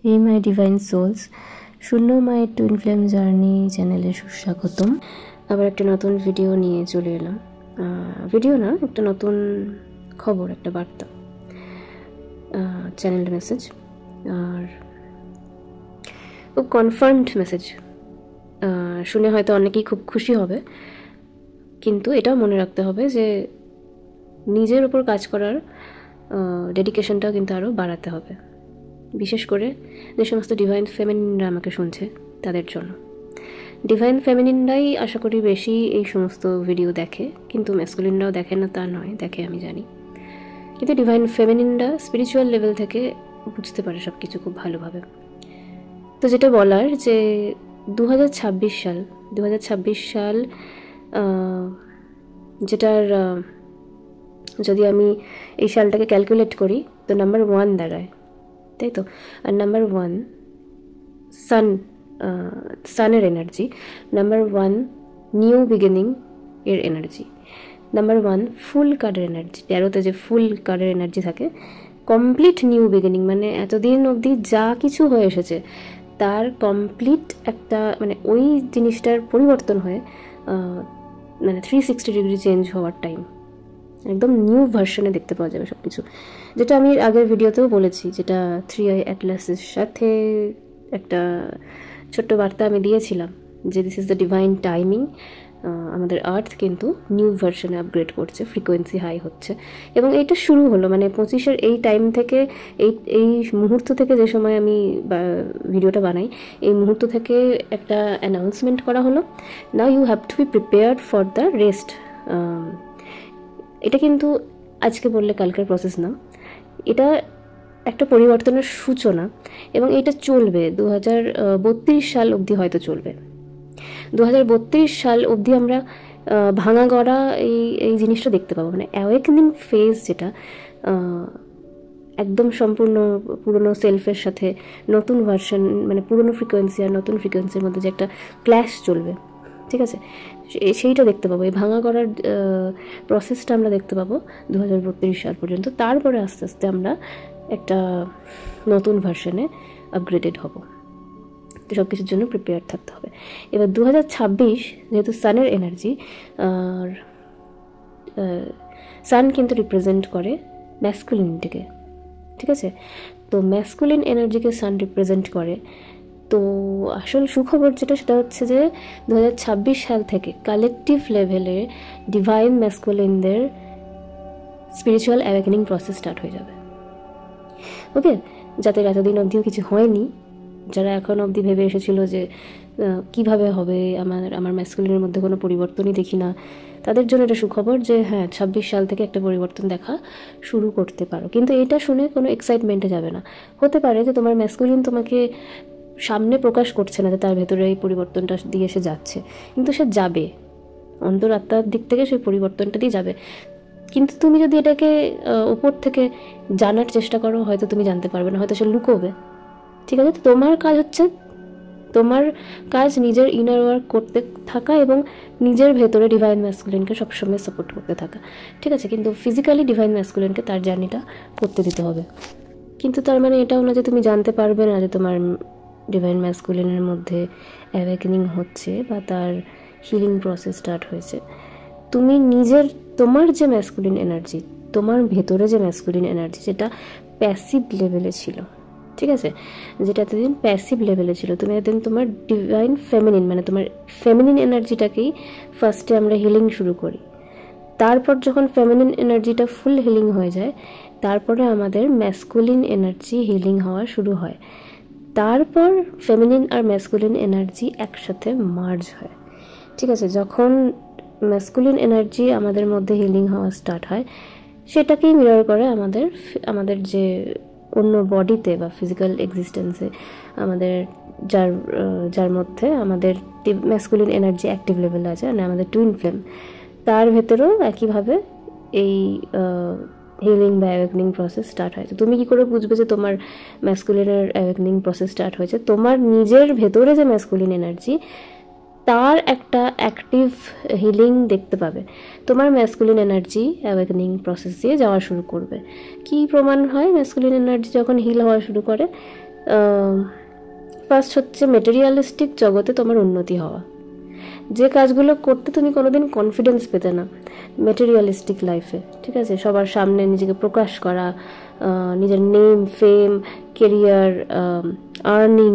হে মাই divine sols, শূন্য মাই twin flame journey চ্যানেলে সুস্বাগতম। আবার একটা নতুন ভিডিও নিয়ে চলে এলাম। ভিডিও না, একটা নতুন খবর, একটা বার্তা, চ্যানেল মেসেজ, আর খুব কনফার্মড মেসেজ। শুনে হয়তো অনেকেই খুব খুশি হবে, কিন্তু এটাও মনে রাখতে হবে যে নিজের উপর কাজ করার ডেডিকেশনটাও কিন্তু আরও বাড়াতে হবে, বিশেষ করে যে সমস্ত ডিভাইন ফেমিনিনরা আমাকে শুনছে তাদের জন্য। ডিভাইন ফেমিনিনরাই আশা করি বেশি এই সমস্ত ভিডিও দেখে, কিন্তু ম্যাসকুলিনরাও দেখে না তা নয়, দেখে আমি জানি। কিন্তু ডিভাইন ফেমিনিনরা স্পিরিচুয়াল লেভেল থেকে বুঝতে পারে সব কিছু খুব ভালোভাবে। তো যেটা বলার যে 2026 সাল যেটার যদি আমি এই সালটাকে ক্যালকুলেট করি তো নাম্বার 1 দাঁড়ায়, তাই তো। আর নাম্বার 1 সানের এনার্জি, নাম্বার 1 নিউ বিগিনিং এর এনার্জি, নাম্বার 1 ফুল কার্ডের এনার্জি। 13তে যে ফুল কার্ডের এনার্জি থাকে, কমপ্লিট নিউ বিগিনিং, মানে এতদিন অবধি যা কিছু হয়ে এসেছে তার কমপ্লিট একটা, মানে ওই জিনিসটার পরিবর্তন হয়ে মানে 360 ডিগ্রি চেঞ্জ হওয়ার টাইম, একদম নিউ ভার্সনে দেখতে পাওয়া যাবে সব কিছু। যেটা আমি আগের ভিডিওতেও বলেছি, যেটা 3i অ্যাটলাসের সাথে একটা ছোট্ট বার্তা আমি দিয়েছিলাম যে this is the divine timing. আমাদের আর্থ কিন্তু নিউ ভার্সনে আপগ্রেড করছে, ফ্রিকোয়েন্সি হাই হচ্ছে, এবং এইটা শুরু হলো মানে 25-এর এই টাইম থেকে, এই মুহূর্ত থেকে, যে সময় আমি ভিডিওটা বানাই এই মুহূর্ত থেকে একটা অ্যানাউন্সমেন্ট করা হলো, now you have to be prepared for the rest. এটা কিন্তু আজকে বললে কালকের প্রসেস না, এটা একটা পরিবর্তনের সূচনা, এবং এটা চলবে 2032 সাল অবধি, হয়তো চলবে 2032 সাল অবধি। আমরা ভাঙা গড়া এই জিনিসটা দেখতে পাবো, মানে অ্যাওয়েকেনিং ফেজ, যেটা একদম সম্পূর্ণ পুরনো সেলফের সাথে নতুন ভার্সন, মানে পুরনো ফ্রিকোয়েন্সি আর নতুন ফ্রিকোয়েন্সির মধ্যে যে একটা ক্ল্যাশ চলবে, ঠিক আছে, সেইটা দেখতে পাবো। এই ভাঙা করার প্রসেসটা আমরা দেখতে পাবো 2032 সাল পর্যন্ত। তারপরে আস্তে আস্তে আমরা একটা নতুন ভার্সনে আপগ্রেডেড হব। তো সব কিছুর জন্য প্রিপেয়ার থাকতে হবে। এবার 2026 যেহেতু সানের এনার্জি, আর সান কিন্তু রিপ্রেজেন্ট করে ম্যাসকুলিনিটিকে, ঠিক আছে। তো ম্যাসকুলিন এনার্জিকে সান রিপ্রেজেন্ট করে। তো আসল সুখবর যেটা, সেটা হচ্ছে যে 2026 সাল থেকে কালেকটিভ লেভেলে ডিভাইন ম্যাসকুলিনদের স্পিরিচুয়াল অ্যাওয়েকেনিং প্রসেস স্টার্ট হয়ে যাবে। ওকে, যাদের এতদিন অবধিও কিছু হয়নি, যারা এখন অবধি ভেবে এসেছিল যে কিভাবে হবে, আমার ম্যাসকুলিনের মধ্যে কোনো পরিবর্তনই দেখি না, তাদের জন্য এটা সুখবর যে হ্যাঁ 26 সাল থেকে একটা পরিবর্তন দেখা শুরু করতে পারো। কিন্তু এটা শুনে কোনো এক্সাইটমেন্টে যাবে না। হতে পারে যে তোমার ম্যাসকুলিন তোমাকে সামনে প্রকাশ করছে না যে তার ভেতরে এই পরিবর্তনটা দিয়ে সে যাচ্ছে, কিন্তু সে যাবে, অন্তরাত্মার দিক থেকে সেই পরিবর্তনটা দিয়ে যাবে। কিন্তু তুমি যদি এটাকে উপর থেকে জানার চেষ্টা করো, হয়তো তুমি জানতে পারবে না, হয়তো সে লুকোবে, ঠিক আছে। তো তোমার কাজ হচ্ছে, তোমার কাজ নিজের ইনার ওয়ার্ক করতে থাকা এবং নিজের ভেতরে ডিভাইন ম্যাসকুলিনকে সবসময় সাপোর্ট করতে থাকা, ঠিক আছে। কিন্তু ফিজিক্যালি ডিভাইন ম্যাসকুলিনকে তার জার্নিটা করতে দিতে হবে। কিন্তু তার মানে এটাও না যে তুমি জানতে পারবে না যে তোমার ডিভাইন ম্যাসকুলিনের মধ্যে অ্যাওয়েকেনিং হচ্ছে বা তার হিলিং প্রসেস স্টার্ট হয়েছে। তুমি তোমার যে ম্যাসকুলিন এনার্জি, তোমার ভেতরে যে ম্যাসকুলিন এনার্জি, যেটা প্যাসিভ লেভেলে ছিল, ঠিক আছে, যেটা এতদিন প্যাসিভ লেভেলে ছিল, তুমি এতদিন তোমার ডিভাইন ফেমিনিন, মানে তোমার ফেমিনিন এনার্জিটাকেই ফার্স্টে আমরা হিলিং শুরু করি। তারপর যখন ফেমিনিন এনার্জিটা ফুল হিলিং হয়ে যায়, তারপরে আমাদের ম্যাসকুলিন এনার্জি হিলিং হওয়া শুরু হয়। তারপর ফেমিনিন আর ম্যাসকুলিন এনার্জি একসাথে মার্জ হয়, ঠিক আছে। যখন ম্যাসকুলিন এনার্জি আমাদের মধ্যে হিলিং হওয়া স্টার্ট হয়, সেটাকেই মিরর করে আমাদের যে অন্য বডিতে বা ফিজিক্যাল এক্সিস্টেন্সে আমাদের যার মধ্যে আমাদের ম্যাসকুলিন এনার্জি অ্যাক্টিভ লেভেলে আছে, মানে আমাদের টুইন ফ্লেম, তার ভেতরেও একইভাবে এই হিলিং বা অ্যাওয়েকনিং প্রসেস স্টার্ট হয়। তো তুমি কী করে বুঝবে যে তোমার ম্যাসকুলিনের অ্যাওয়েকনিং প্রসেস স্টার্ট হয়েছে? তোমার নিজের ভেতরে যে ম্যাসকুলিন এনার্জি, তার একটা অ্যাক্টিভ হিলিং দেখতে পাবে। তোমার ম্যাসকুলিন এনার্জি অ্যাওয়েকেনিং প্রসেস দিয়ে যাওয়া শুরু করবে। কি প্রমাণ হয়? ম্যাসকুলিন এনার্জি যখন হিল হওয়া শুরু করে, ফার্স্ট হচ্ছে মেটেরিয়ালিস্টিক জগতে তোমার উন্নতি হওয়া। যে কাজগুলো করতে তুমি কোনোদিন কনফিডেন্স পেতে না মেটেরিয়ালিস্টিক লাইফে, ঠিক আছে, সবার সামনে নিজেকে প্রকাশ করা, নিজের নেম, ফেম, কেরিয়ার, আর্নিং,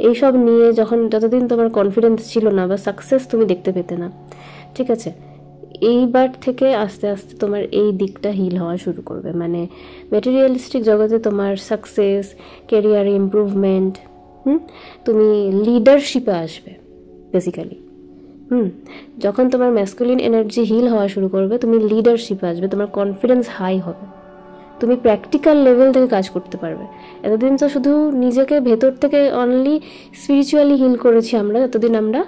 এইসব নিয়ে যতদিন তোমার কনফিডেন্স ছিল না বা সাকসেস তুমি দেখতে পেতে না, ঠিক আছে, এইবার থেকে আস্তে আস্তে তোমার এই দিকটা হিল হওয়া শুরু করবে। মানে মেটেরিয়ালিস্টিক জগতে তোমার সাকসেস, কেরিয়ার ইমপ্রুভমেন্ট, তুমি লিডারশিপে আসবে বেসিক্যালি। যখন তোমার ম্যাসকুলিন এনার্জি হিল হওয়া শুরু করবে, তুমি লিডারশিপে আসবে, তোমার কনফিডেন্স হাই হবে, তুমি প্র্যাকটিক্যাল লেভেল থেকে কাজ করতে পারবে। এতদিন তো শুধু নিজেকে ভেতর থেকে অনলি স্পিরিচুয়ালি হিল করেছি আমরা, এতদিন আমরা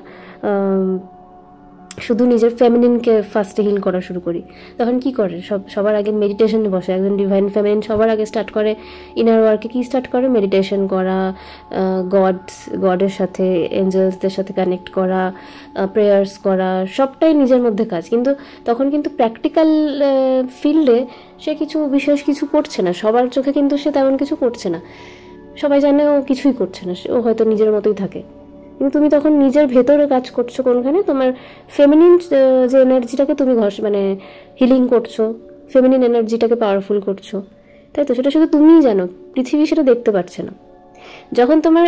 শুধু নিজের ফেমিনিনকে ফার্স্টে হিল করা শুরু করি। তখন কি করে, সবার আগে মেডিটেশনে বসে। একজন ডিভাইন ফেমিনিন সবার আগে স্টার্ট করে ইনার ওয়ার্কে, কি স্টার্ট করে, মেডিটেশন করা, গডের সাথে, এঞ্জেলসদের সাথে কানেক্ট করা, প্রেয়ার্স করা, সবটাই নিজের মধ্যে কাজ। কিন্তু তখন কিন্তু প্র্যাকটিক্যাল ফিল্ডে সে বিশেষ কিছু করছে না, সবার চোখে কিন্তু সে তেমন কিছু করছে না, সবাই জানে ও কিছুই করছে না, ও হয়তো নিজের মতোই থাকে। কিন্তু তুমি তখন নিজের ভেতরে কাজ করছো কোনখানে, তোমার ফেমিনিন যে এনার্জিটাকে তুমি হিলিং করছো, ফেমিনিন এনার্জিটাকে পাওয়ারফুল করছো, তাই তো? সেটা শুধু তুমিই জানো, পৃথিবী সেটা দেখতে পাচ্ছে না। যখন তোমার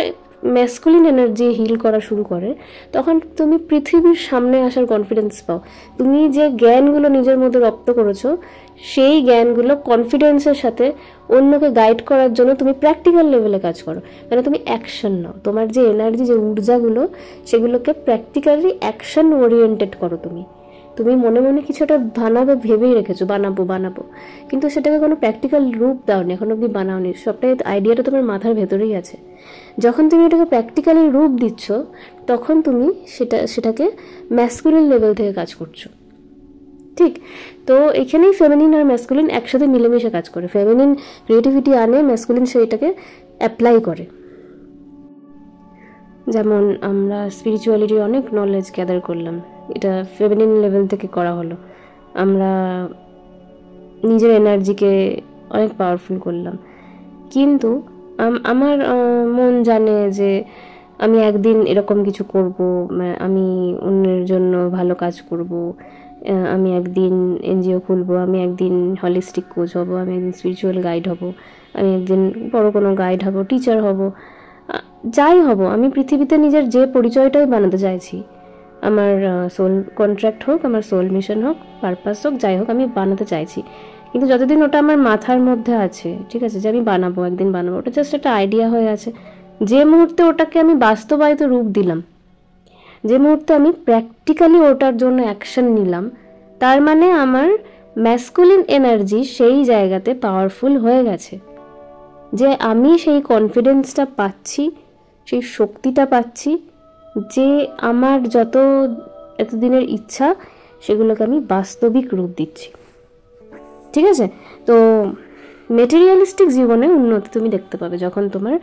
ম্যাসকুলিন এনার্জি হিল করা শুরু করে, তখন তুমি পৃথিবীর সামনে আসার কনফিডেন্স পাও। তুমি যে জ্ঞানগুলো নিজের মধ্যে রপ্ত করেছো, সেই জ্ঞানগুলো কনফিডেন্সের সাথে অন্যকে গাইড করার জন্য তুমি প্র্যাকটিক্যাল লেভেলে কাজ করো। মানে তুমি অ্যাকশন নাও, তোমার যে এনার্জি, যে ঊর্জাগুলো, সেগুলোকে প্র্যাকটিক্যালি অ্যাকশন ওরিয়েন্টেড করো। তুমি মনে মনে কিছু একটা ভেবেই রেখেছো, বানাবো, কিন্তু সেটাকে কোনো প্র্যাকটিক্যাল রূপ দাওনি, এখন অব্দি বানাওনি, সবটাই আইডিয়াটা তোমার মাথার ভেতরেই আছে। যখন তুমি এটাকে প্র্যাকটিক্যালি রূপ দিচ্ছ, তখন তুমি সেটাকে ম্যাসকুলিন লেভেল থেকে কাজ করছো, ঠিক? তো এখানেই ফেমিনিন আর ম্যাসকুলিন একসাথে মিলেমিশে কাজ করে। ফেমিনিন ক্রিয়েটিভিটি আনে, ম্যাসকুলিন সেটাকে অ্যাপ্লাই করে। যেমন আমরা স্পিরিচুয়ালিটির অনেক নলেজ গ্যাদার করলাম, এটা ফেমিনিন লেভেল থেকে করা হলো। আমরা নিজের এনার্জিকে অনেক পাওয়ারফুল করলাম, কিন্তু আমার মন জানে যে আমি একদিন এরকম কিছু করব, আমি অন্যের জন্য ভালো কাজ করব, আমি একদিন এনজিও খুলবো, আমি একদিন হলিস্টিক কোচ হব, আমি একদিন স্পিরিচুয়াল গাইড হব, আমি একদিন বড় কোনো গাইড হব, টিচার হব, যাই হব, আমি পৃথিবীতে নিজের যে পরিচয়টাই বানাতে চাইছি, আমার সোল কন্ট্রাক্ট হোক, আমার সোল মিশন হোক, পারপাস হোক, যাই হোক, আমি বানাতে চাইছি। কিন্তু যতদিন ওটা আমার মাথার মধ্যে আছে, ঠিক আছে, যে আমি একদিন বানাবো, ওটা জাস্ট একটা আইডিয়া হয়ে আছে। যে মুহূর্তে ওটাকে আমি বাস্তবায়িত রূপ দিলাম, যে মুহূর্তে আমি প্র্যাকটিক্যালি ওটার জন্য অ্যাকশন নিলাম, তার মানে আমার ম্যাসকুলিন এনার্জি সেই জায়গাতে পাওয়ারফুল হয়ে গেছে, যে আমি সেই কনফিডেন্সটা পাচ্ছি, সেই শক্তিটা পাচ্ছি, যে আমার যত এতদিনের ইচ্ছা সেগুলোকে আমি বাস্তবিক রূপ দিচ্ছি, ঠিক আছে? তো মেটেরিয়ালিস্টিক জীবনে উন্নতি তুমি দেখতে পাবে যখন তোমার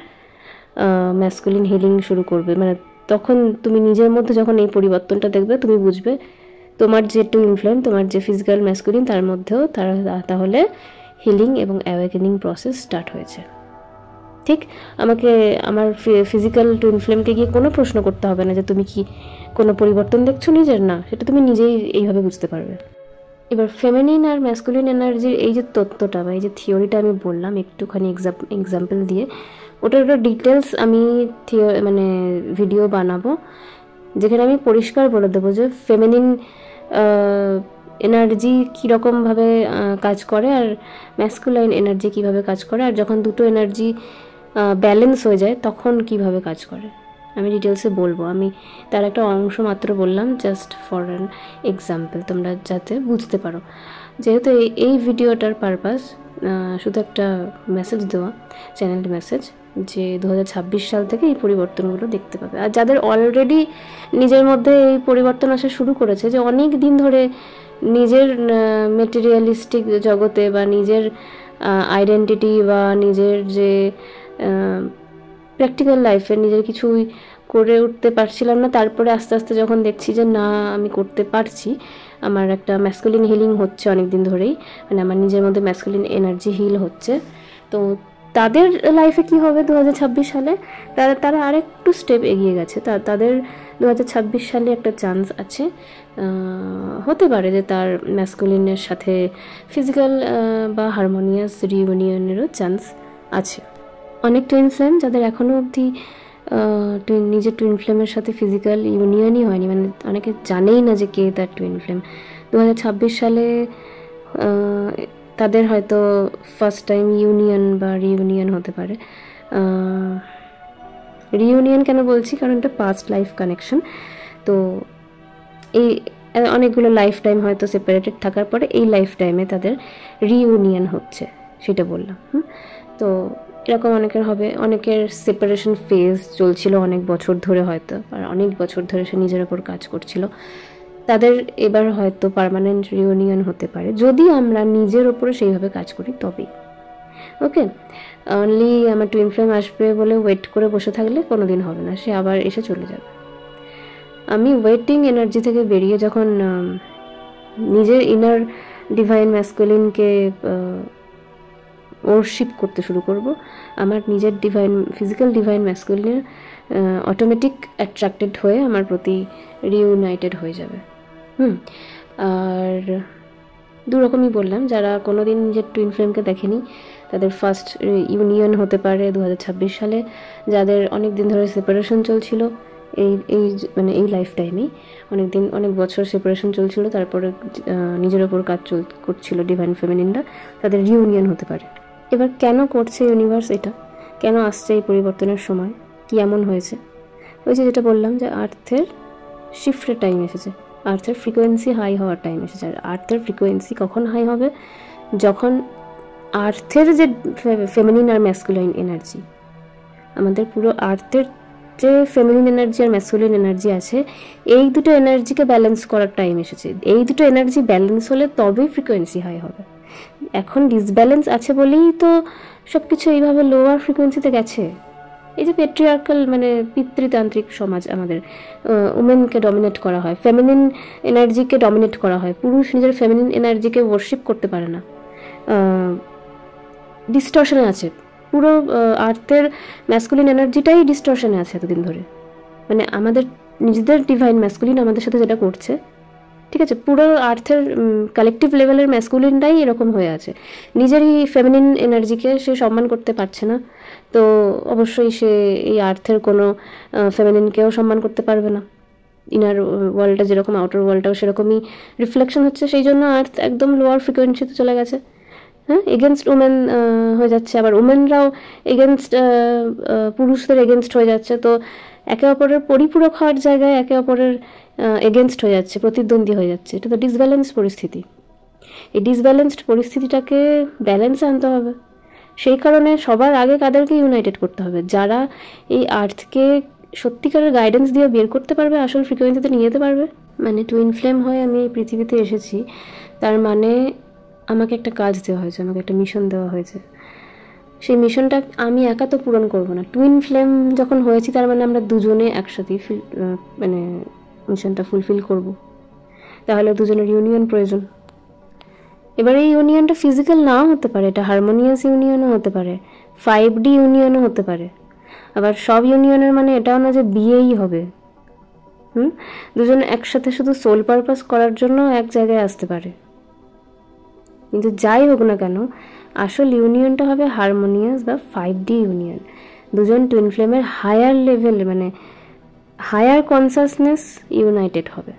ম্যাসকুলিন হিলিং শুরু করবে। মানে তখন তুমি নিজের মধ্যে যখন এই পরিবর্তনটা দেখবে, তুমি বুঝবে তোমার যে টুইন ফ্লেম, তোমার যে ফিজিক্যাল ম্যাসকুলিন, তার মধ্যেও তাহলে হিলিং এবং অ্যাওয়েকেনিং প্রসেস স্টার্ট হয়েছে, ঠিক? আমাকে আমার ফিজিক্যাল টুইন ফ্লেমকে গিয়ে কোনো প্রশ্ন করতে হবে না যে তুমি কি কোনো পরিবর্তন দেখছো নিজের, না, সেটা তুমি নিজেই এইভাবে বুঝতে পারবে। এবার ফেমিনিন আর ম্যাসকুলিন এনার্জির এই যে তত্ত্বটা বা এই যে থিওরিটা আমি বললাম একটুখানি এক্সাম্পল দিয়ে, ওটার ডিটেলস আমি ভিডিও বানাবো, যেখানে আমি পরিষ্কার বলে দেবো যে ফেমিনিন এনার্জি কীরকমভাবে কাজ করে আর ম্যাসকুলাইন এনার্জি কীভাবে কাজ করে, আর যখন দুটো এনার্জি ব্যালেন্স হয়ে যায় তখন কিভাবে কাজ করে, আমি ডিটেলসে বলবো। আমি তার একটা অংশ মাত্র বললাম, জাস্ট ফর অ্যান এক্সাম্পল, তোমরা যাতে বুঝতে পারো। যেহেতু এই ভিডিওটার পারপাস শুধু একটা মেসেজ দেওয়া, চ্যানেল মেসেজ, যে 2026 সাল থেকে এই পরিবর্তনগুলো দেখতে পাবে। আর যাদের অলরেডি নিজের মধ্যে এই পরিবর্তন আসা শুরু করেছে, যে অনেক দিন ধরে নিজের মেটেরিয়ালিস্টিক জগতে বা নিজের আইডেন্টিটি বা নিজের যে প্র্যাকটিক্যাল লাইফে নিজের কিছুই করে উঠতে পারছিলাম না, তারপরে আস্তে আস্তে যখন দেখছি যে না, আমি করতে পারছি, আমার একটা ম্যাসকুলিন হিলিং হচ্ছে অনেক দিন ধরেই, মানে আমার নিজের মধ্যে ম্যাসকুলিন এনার্জি হিল হচ্ছে, তো তাদের লাইফে কি হবে 2026 সালে, তারা আরেকটু স্টেপ এগিয়ে গেছে। তাদের 2026 সালে একটা চান্স আছে, হতে পারে যে তার ম্যাসকুলিনের সাথে ফিজিক্যাল বা হারমোনিয়াস রিউনিয়নেরও চান্স আছে। অনেক টুইন ফ্লেম যাদের এখনও অবধি নিজের টুইন ফ্লেমের সাথে ফিজিক্যাল ইউনিয়নই হয়নি, মানে অনেকে জানেই না যে কে তার টুইন ফ্লেম, 2026 সালে তাদের হয়তো ফার্স্ট টাইম ইউনিয়ন বা রিউনিয়ন হতে পারে। রিউনিয়ন কেন বলছি, কারণ এটা পাস্ট লাইফ কানেকশন। তো এই অনেকগুলো লাইফ টাইম হয়তো সেপারেটেড থাকার পরে এই লাইফ টাইমে তাদের রিউনিয়ন হচ্ছে, সেটা বললাম। তো এরকম অনেকের হবে, অনেকের সেপারেশন ফেজ চলছিল অনেক বছর ধরে হয়তো, আর অনেক বছর ধরে সে নিজের ওপর কাজ করছিল, তাদের এবার হয়তো পার্মানেন্ট রিউনিয়ন হতে পারে, যদি আমরা নিজের ওপরে সেইভাবে কাজ করি তবেই। ওকে, অনলি আমার টুইন ফ্লেম আসবে বলে ওয়েট করে বসে থাকলে কোনো দিন হবে না, সে আবার এসে চলে যাবে। আমি ওয়েটিং এনার্জি থেকে বেরিয়ে যখন নিজের ইনার ডিভাইন ম্যাসকুলিনকে ওরশিপ করতে শুরু করব, আমার নিজের ডিভাইন ফিজিক্যাল ডিভাইন ম্যাসকুলিনের অটোমেটিক অ্যাট্রাক্টেড হয়ে আমার প্রতি রিউনাইটেড হয়ে যাবে। আর দুরকমই বললাম, যারা কোনো দিন নিজের টুইন ফ্লেমকে দেখেনি তাদের ফার্স্ট ইউনিয়ন হতে পারে 2026 সালে, যাদের অনেক দিন ধরে সেপারেশন চলছিল মানে এই লাইফ টাইমেই অনেক বছর সেপারেশন চলছিল, তারপরে নিজের ওপর কাজ করছিল ডিভাইন ফেমিনিনরা, তাদের রিউনিয়ন হতে পারে। এবার কেন করছে ইউনিভার্স এটা, কেন আসছে এই পরিবর্তনের সময়, কি এমন হয়েছে? যেটা বললাম যে আর্থের শিফটের টাইম এসেছে, আর্থের ফ্রিকোয়েন্সি হাই হওয়ার টাইম এসেছে। আর আর্থের ফ্রিকোয়েন্সি কখন হাই হবে? যখন আর্থের যে ফেমিনিন আর ম্যাসকুলাইন এনার্জি, আমাদের পুরো আর্থের যে ফেমিনিন এনার্জি আর ম্যাসকুলিন এনার্জি আছে, এই দুটো এনার্জিকে ব্যালেন্স করার টাইম এসেছে। এই দুটো এনার্জি ব্যালেন্স হলে তবেই ফ্রিকোয়েন্সি হাই হবে। এখন ডিসব্যালেন্স আছে বলেই তো সব কিছু এইভাবে লোয়ার ফ্রিকোয়েন্সিতে গেছে। এই যে পেট্রিয়ার্কাল মানে পিতৃতান্ত্রিক সমাজ, আমাদের উমেনকে ডমিনেট করা হয়, ফেমিনিন এনার্জিকে ডমিনেট করা হয়, পুরুষ নিজের ফেমিনিন এনার্জিকে ওয়ার্শিপ করতে পারে না, ডিস্টর্শনে আছে পুরো। আর্থের ম্যাসকুলিন এনার্জিটাই ডিস্টর্শনে আছে এতদিন ধরে, মানে আমাদের নিজেদের ডিভাইন ম্যাসকুলিন আমাদের সাথে যেটা করছে, ঠিক আছে, পুরো আর্থের কালেকটিভ লেভেলের ম্যাসকুলিনটাই এরকম হয়ে আছে, নিজেরই ফেমিনিন এনার্জিকে সে সম্মান করতে পারছে না। তো অবশ্যই সে এই আর্থের কোনো ফেমিনিনকেও সম্মান করতে পারবে না। ইনার ওয়ার্ল্ডটা যেরকম আউটার ওয়ার্ল্ডটাও সেরকমই রিফ্লেকশন হচ্ছে, সেই জন্য আর্থ একদম লোয়ার ফ্রিকোয়েন্সিতে চলে গেছে। এগেনস্ট উমেন হয়ে যাচ্ছে, আবার উমেনরাও এগেনস্ট পুরুষদের এগেনস্ট হয়ে যাচ্ছে। তো একে অপরের পরিপূরক হওয়ার জায়গায় একে অপরের এগেনস্ট হয়ে যাচ্ছে, প্রতিদ্বন্দ্বী হয়ে যাচ্ছে। এটা তো ডিসব্যালেন্স পরিস্থিতি। এই ডিসব্যালেন্সড পরিস্থিতিটাকে ব্যালেন্সে আনতে হবে। সেই কারণে সবার আগে কাদেরকে ইউনাইটেড করতে হবে? যারা এই আর্থকে সত্যিকারের গাইডেন্স দিয়ে বের করতে পারবে, আসল ফ্রিকোয়েন্সিতে নিয়ে যেতে পারবে। মানে টুইন ফ্লেম হয়ে আমি এই পৃথিবীতে এসেছি, তার মানে আমাকে একটা কাজ দেওয়া হয়েছে, আমাকে একটা মিশন দেওয়া হয়েছে। সেই মিশনটা আমি একা তো পূরণ করব না। টুইন ফ্লেম যখন হয়েছি তার মানে আমরা দুজনে একসাথেই মানে মিশনটা ফুলফিল করব। তাহলে দুজনের ইউনিয়ন প্রয়োজন। এবার এই ইউনিয়নটা ফিজিক্যাল নাও হতে পারে, এটা হারমোনিয়াস ইউনিয়নও হতে পারে, 5D ইউনিয়নও হতে পারে। আবার সব ইউনিয়নের মানে এটাও না যে বিয়েই হবে। দুজন একসাথে শুধু সোল পারপাস করার জন্য এক জায়গায় আসতে পারে। কিন্তু যাই হোক না কেন, আসল ইউনিয়নটা হবে হারমোনিয়াস বা 5D ইউনিয়ন। দুজন টুইন ফ্লেমের হায়ার লেভেল মানে হায়ার কনসাসনেস ইউনাইটেড হবে।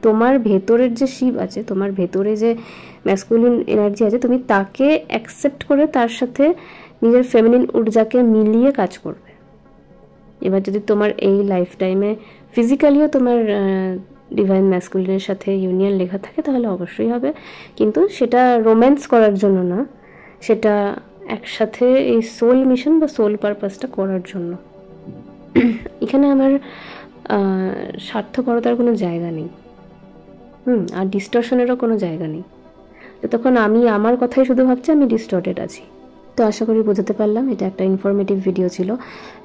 তোমার ভেতরের যে শিব আছে, তোমার ভেতরে যে ম্যাসকুলিন এনার্জি আছে, তুমি তাকে অ্যাকসেপ্ট করে তার সাথে নিজের ফেমিনিন ঊর্জাকে মিলিয়ে কাজ করবে। এবার যদি তোমার এই লাইফ টাইমে ফিজিক্যালিও তোমার ডিভাইন ম্যাসকুলিনের সাথে ইউনিয়ন লেখা থাকে তাহলে অবশ্যই হবে, কিন্তু সেটা রোম্যান্স করার জন্য না, সেটা একসাথে এই সোল মিশন বা সোল পারপাসটা করার জন্য। এখানে আমার স্বার্থপরতার কোনো জায়গা নেই, আর ডিস্টর্শনেরও কোনো জায়গা নেই। যতক্ষণ আমি আমার কথাই শুধু ভাবছি, আমি ডিস্টর্টেড আছি। তো আশা করি বোঝাতে পারলাম। এটা একটা ইনফরমেটিভ ভিডিও ছিল,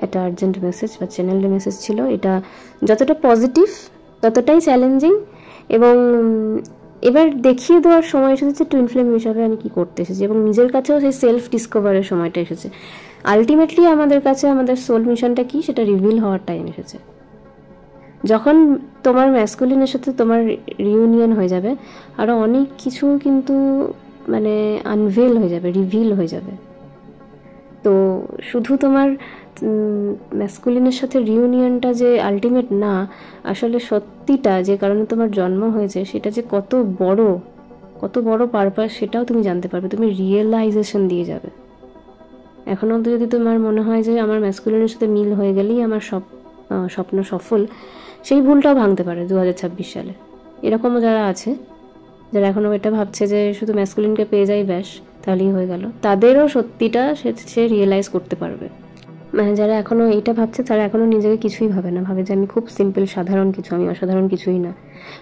একটা আর্জেন্ট মেসেজ বা চ্যানেলের মেসেজ ছিল। এটা যতটা পজিটিভ ততটাই চ্যালেঞ্জিং, এবং এবার দেখিয়ে দেওয়ার সময় এসেছে টুইন ফ্লেম হিসাবে আমি কী করতে এসেছি, এবং নিজের কাছেও সেই সেলফ ডিসকভারের সময়টা এসেছে। আলটিমেটলি আমাদের কাছে আমাদের সোল মিশনটা কি সেটা রিভিল হওয়ার টাইম এসেছে। যখন তোমার ম্যাসকুলিনের সাথে তোমার রিউনিয়ন হয়ে যাবে, আরও অনেক কিছু কিন্তু মানে আনভেল হয়ে যাবে, রিভিল হয়ে যাবে। তো শুধু তোমার ম্যাসকুলিনের সাথে রিউনিয়নটা যে আলটিমেট না, আসলে সত্যিটা যে কারণে তোমার জন্ম হয়েছে সেটা যে কত বড় পারপাস সেটাও তুমি জানতে পারবে, তুমি রিয়েলাইজেশন দিয়ে যাবে। এখন অবধি যদি তোমার মনে হয় যে আমার ম্যাসকুলিনের সাথে মিল হয়ে গেলেই আমার স্বপ্ন সফল, সেই ভুলটাও ভাঙতে পারে 2026 সালে। এরকমও যারা আছে, যারা এখনও এটা ভাবছে যে শুধু ম্যাসকুলিনকে পেয়ে যাই ব্যাস তাহলেই হয়ে গেল, তাদেরও সত্যিটা সে রিয়েলাইজ করতে পারবে। মানে যারা এখনও এটা ভাবছে তারা এখনও নিজেকে কিছুই ভাবে না, ভাবে যে আমি খুব সিম্পল সাধারণ কিছু, আমি অসাধারণ কিছুই না,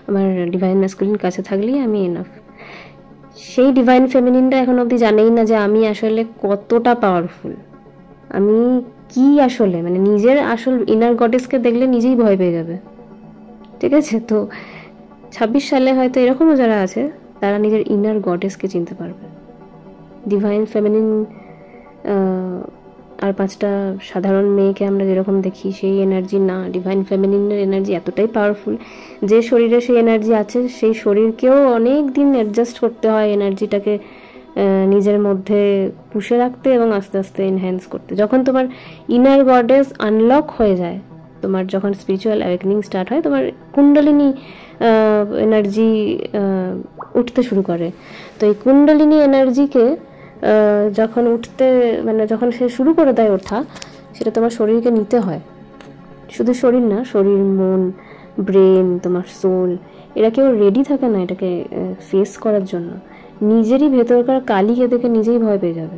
আমার ডিভাইন ম্যাসকুলিন কাছে থাকলেই আমি এনাফ। সেই ডিভাইন ফেমিনিনটা এখন অবধি জানেই না যে আমি আসলে কতটা পাওয়ারফুল, আমি কি আসলে, মানে নিজের আসল ইনার গডেসকে দেখলে নিজেই ভয় পেয়ে যাবে। ঠিক আছে, তো 26 সালে হয়তো এরকমও যারা আছে তারা নিজের ইনার গডেসকে চিনতে পারবে। ডিভাইন ফেমিনিন আর 5টা সাধারণ মেয়েকে আমরা যেরকম দেখি সেই এনার্জি না, ডিভাইন ফেমিনিনের এনার্জি এতটাই পাওয়ারফুল যে শরীরে সেই এনার্জি আছে সেই শরীরকেও অনেক দিন অ্যাডজাস্ট করতে হয় এনার্জিটাকে নিজের মধ্যে পুষে রাখতে এবং আস্তে আস্তে এনহ্যান্স করতে। যখন তোমার ইনার গডেস আনলক হয়ে যায়, তোমার যখন স্পিরিচুয়াল অ্যাওয়েকনিং স্টার্ট হয়, তোমার কুণ্ডলিনী এনার্জি উঠতে শুরু করে। তো এই কুণ্ডলিনী এনার্জিকে যখন যখন সে শুরু করে দেয় ওঠা, সেটা তোমার শরীরকে নিতে হয়। শুধু শরীর না, শরীর, মন, ব্রেন, তোমার সোল, এরা কেউ রেডি থাকে না এটাকে ফেস করার জন্য। নিজেরই ভেতরকার কালিকে দেখে নিজেই ভয় পেয়ে যাবে।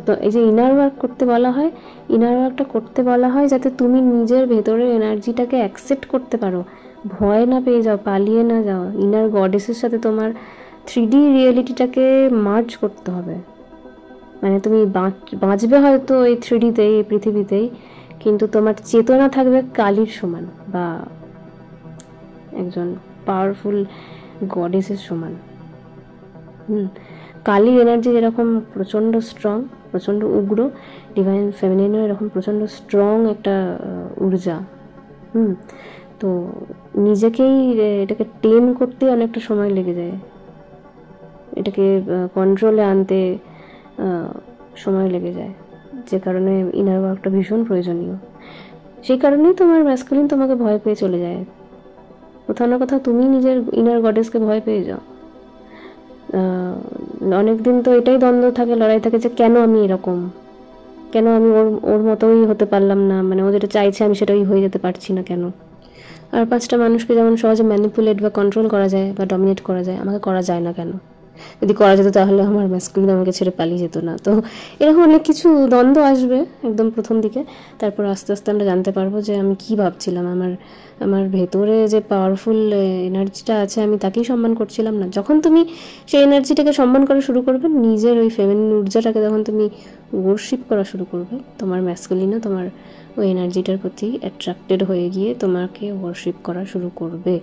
তো এই যে ইনার ওয়ার্ক করতে বলা হয়, ইনার ওয়ার্কটা করতে বলা হয় যাতে তুমি নিজের ভেতরের এনার্জিটাকে অ্যাকসেপ্ট করতে পারো, ভয় না পেয়ে যাও, পালিয়ে না যাও। ইনার গডেসের সাথে তোমার 3D রিয়েলিটিটাকে মার্জ করতে হবে। মানে তুমি বাঁচবে হয়তো এই 3Dতেই, এই পৃথিবীতেই, কিন্তু তোমার চেতনা থাকবে কালীর সমান বা একজন পাওয়ারফুল গডেসের সমান। কালীর এনার্জি যেরকম প্রচণ্ড স্ট্রং, প্রচণ্ড উগ্র, ডিভাইন ফেমিনিনও এরকম প্রচণ্ড স্ট্রং একটা ঊর্জা। তো নিজেকেই এটাকে টেম করতে অনেকটা সময় লেগে যায়, এটাকে কন্ট্রোলে আনতে সময় লেগে যায়, যে কারণে ইনার ওয়ার্কটা ভীষণ প্রয়োজনীয়। সেই কারণেই তোমার ম্যাসকুলিন তোমাকে ভয় পেয়ে চলে যায়। কোথাও না কোথাও তুমি নিজের ইনার গডেসকে ভয় পেয়ে যাও। অনেকদিন তো এটাই দ্বন্দ্ব থাকে, লড়াই থাকে যে কেন আমি এরকম, কেন আমি ওর মতোই হতে পারলাম না, মানে ও যেটা চাইছে আমি সেটাই হয়ে যেতে পারছি না কেন। আর 5টা মানুষকে যেমন সহজে ম্যানিপুলেট বা কন্ট্রোল করা যায় বা ডমিনেট করা যায়, আমাকে করা যায় না কেন? যদি করা যেত তাহলে আমার ম্যাসকুলিন আমাকে ছেড়ে পালিয়ে যেত না। তো এরকম অনেক কিছু দ্বন্দ্ব আসবে একদম প্রথম দিকে, তারপর আস্তে আস্তে আমরা জানতে পারবো যে আমি কি ভাবছিলাম, আমার ভেতরে যে পাওয়ারফুল এনার্জিটা আছে আমি তাকেই সম্মান করছিলাম না। যখন তুমি সেই এনার্জিটাকে সম্মান করা শুরু করবে, নিজের ওই ফেমিনিন ঊর্জাটাকে যখন তুমি ওয়ার্শিপ করা শুরু করবে, তোমার ম্যাসকুলিনও তোমার ওই এনার্জিটার প্রতি অ্যাট্রাক্টেড হয়ে গিয়ে তোমাকে ওয়ার্শিপ করা শুরু করবে।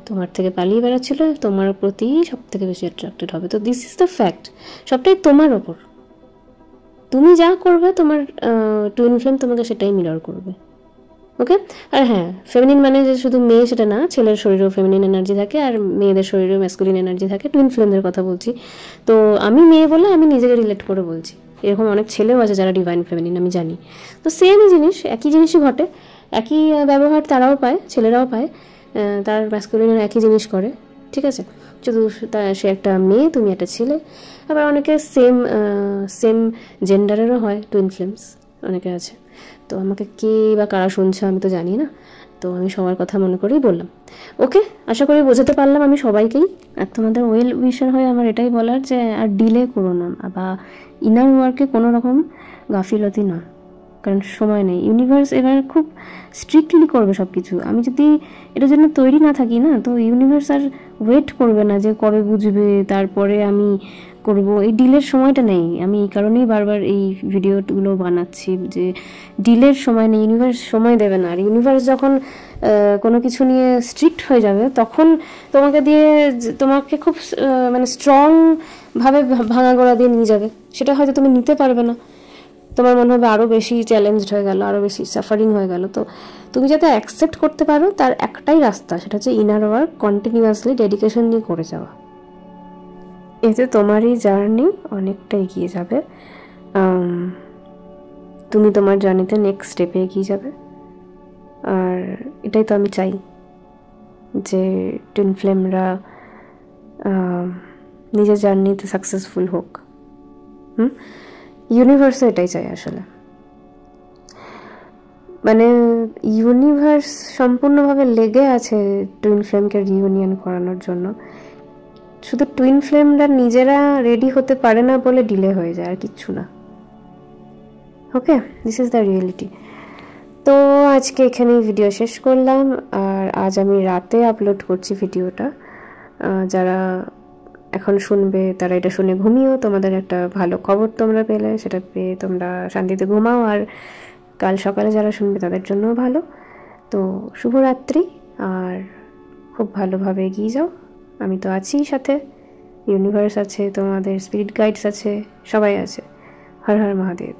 তোমার থেকে পালিয়ে বেড়াচ্ছিল, তোমার প্রতি সব থেকে বেশি অ্যাট্রাক্টেড হবে। তো দিস ইজ দ্য ফ্যাক্ট, সবটাই তোমার ওপর। তুমি যা করবে তোমার টুইন ফ্লেম তোমাকে সেটাই মিরর করবে। ওকে? আর হ্যাঁ, ফেমিনিন মানে যে শুধু মেয়ে সেটা না, ছেলের শরীরেও ফেমিনিন এনার্জি থাকে আর মেয়েদের শরীরেও ম্যাসকুলিন এনার্জি থাকে। টুইন ফ্লেমদের কথা বলছি। তো আমি মেয়ে বলে আমি নিজেকে রিলেট করে বলছি, এরকম অনেক ছেলেও আছে যারা ডিভাইন ফেমিনিন, আমি জানি। তো সেমই জিনিস, একই জিনিসই ঘটে, একই ব্যবহার তারাও পায়, ছেলেরাও পায়, তার ম্যাসকুলিনের একই জিনিস করে। ঠিক আছে, শুধু সে একটা মেয়ে, তুমি একটা ছেলে। আবার অনেকে সেম জেন্ডারেরও হয় টুইন ফ্লেমস, অনেকে আছে। তো আমাকে কে বা কারা শুনছে আমি তো জানি না, তো আমি সবার কথা মনে করেই বললাম। ওকে, আশা করি বোঝাতে পারলাম আমি সবাইকেই। আর তোমাদের ওয়েল উইশার হয়ে আমার এটাই বলার যে আর ডিলে করো না, বা ইনার ওয়ার্কে কোনো রকম গাফিলতি না, কারণ সময় নেই। ইউনিভার্স এবার খুব স্ট্রিক্টলি করবে সব কিছু। আমি যদি এটার জন্য তৈরি না থাকি না, তো ইউনিভার্স আর ওয়েট করবে না যে কবে বুঝবে তারপরে আমি করব, এই ডিলের সময়টা নেই। আমি এই কারণেই বারবার এই ভিডিওগুলো বানাচ্ছি যে ডিলের সময় নেই, ইউনিভার্স সময় দেবে না। আর ইউনিভার্স যখন কোনো কিছু নিয়ে স্ট্রিক্ট হয়ে যাবে তখন তোমাকে খুব মানে স্ট্রংভাবে ভাঙাগোড়া দিয়ে নিয়ে যাবে, সেটা হয়তো তুমি নিতে পারবে না। তোমার মনে হবে আরও বেশি চ্যালেঞ্জড হয়ে গেল, আরও বেশি সাফারিং হয়ে গেল। তো তুমি যাতে অ্যাকসেপ্ট করতে পারো তার একটাই রাস্তা, সেটা হচ্ছে ইনার ওয়ার্ক কন্টিনিউয়াসলি ডেডিকেশন নিয়ে করে যাওয়া। এতে তোমারই জার্নি অনেকটা এগিয়ে যাবে, তুমি তোমার জার্নিতে নেক্সট স্টেপে এগিয়ে যাবে। আর এটাই তো আমি চাই, যে টুইন ফ্লেমরা নিজের জার্নিতে সাকসেসফুল হোক। ইউনিভার্সও এটাই চাই আসলে। মানে ইউনিভার্স সম্পূর্ণভাবে লেগে আছে টুইন ফ্লেমকে রিইউনিয়ন করানোর জন্য, শুধু টুইন ফ্লেমরা নিজেরা রেডি হতে পারে না বলে ডিলে হয়ে যায়, আর কিচ্ছু না। ওকে, দিস ইজ দ্য রিয়েলিটি। তো আজকে এখানেই ভিডিও শেষ করলাম, আর আজ আমি রাতে আপলোড করছি ভিডিওটা। যারা এখন শুনবে তারা এটা শুনে ঘুমিও, তোমাদের একটা ভালো খবর তোমরা পেলে, সেটা পেয়ে তোমরা শান্তিতে ঘুমাও, আর কাল সকালে যারা শুনবে তাদের জন্যও ভালো। তো শুভরাত্রি, আর খুব ভালোভাবে এগিয়ে যাও। আমি তো আছি সাথে, ইউনিভার্স আছে, তোমাদের স্পিরিট গাইডস আছে, সবাই আছে। হর হর মহাদেব।